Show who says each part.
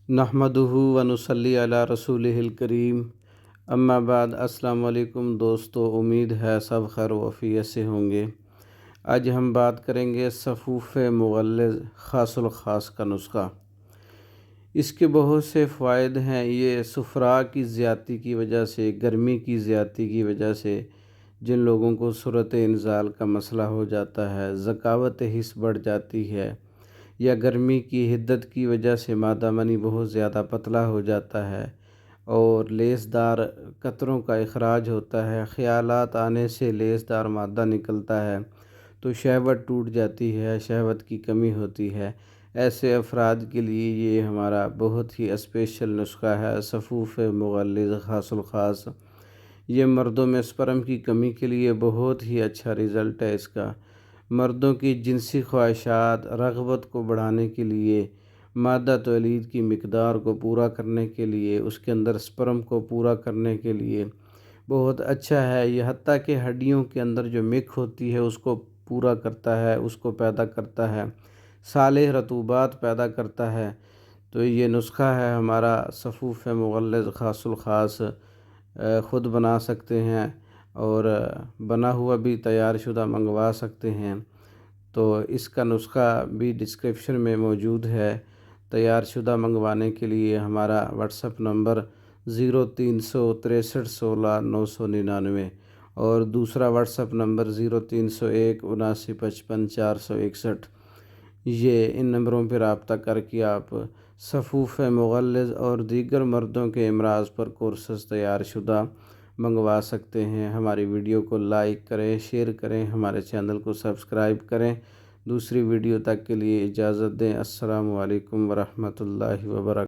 Speaker 1: نحمدہ و نصلی علی رسولہ الکریم، اما بعد۔ السلام علیکم دوستو، امید ہے سب خیر و عافیت سے ہوں گے۔ آج ہم بات کریں گے صفوف مغلظ خاص الخاص کا نسخہ۔ اس کے بہت سے فوائد ہیں۔ یہ سفراء کی زیادتی کی وجہ سے، گرمی کی زیادتی کی وجہ سے جن لوگوں کو صورت انزال کا مسئلہ ہو جاتا ہے، ذکاوت حس بڑھ جاتی ہے، یا گرمی کی حدت کی وجہ سے معدہ منی بہت زیادہ پتلا ہو جاتا ہے اور لیسدار قطروں کا اخراج ہوتا ہے، خیالات آنے سے لیسدار مادہ نکلتا ہے تو شہوت ٹوٹ جاتی ہے، شہوت کی کمی ہوتی ہے، ایسے افراد کے لیے یہ ہمارا بہت ہی اسپیشل نسخہ ہے صفوف مغلظ خاص الخاص۔ یہ مردوں میں سپرم کی کمی کے لیے بہت ہی اچھا رزلٹ ہے اس کا۔ مردوں کی جنسی خواہشات، رغبت کو بڑھانے کے لیے، مادہ تولید کی مقدار کو پورا کرنے کے لیے، اس کے اندر سپرم کو پورا کرنے کے لیے بہت اچھا ہے یہ۔ حتیٰ کہ ہڈیوں کے اندر جو مک ہوتی ہے اس کو پورا کرتا ہے، اس کو پیدا کرتا ہے، صالح رطوبات پیدا کرتا ہے۔ تو یہ نسخہ ہے ہمارا صفوف مغلظ خاص الخاص۔ خود بنا سکتے ہیں اور بنا ہوا بھی تیار شدہ منگوا سکتے ہیں۔ تو اس کا نسخہ بھی ڈسکرپشن میں موجود ہے۔ تیار شدہ منگوانے کے لیے ہمارا واٹسپ نمبر 0363169999 اور دوسرا واٹسپ نمبر 030179555461۔ یہ ان نمبروں پہ رابطہ کر کے آپ صفوف مغلظ اور دیگر مردوں کے امراض پر کورسز تیار شدہ منگوا سکتے ہیں۔ ہماری ویڈیو کو لائک کریں، شیئر کریں، ہمارے چینل کو سبسکرائب کریں۔ دوسری ویڈیو تک کے لیے اجازت دیں۔ السلام علیکم ورحمۃ اللہ وبرکاتہ۔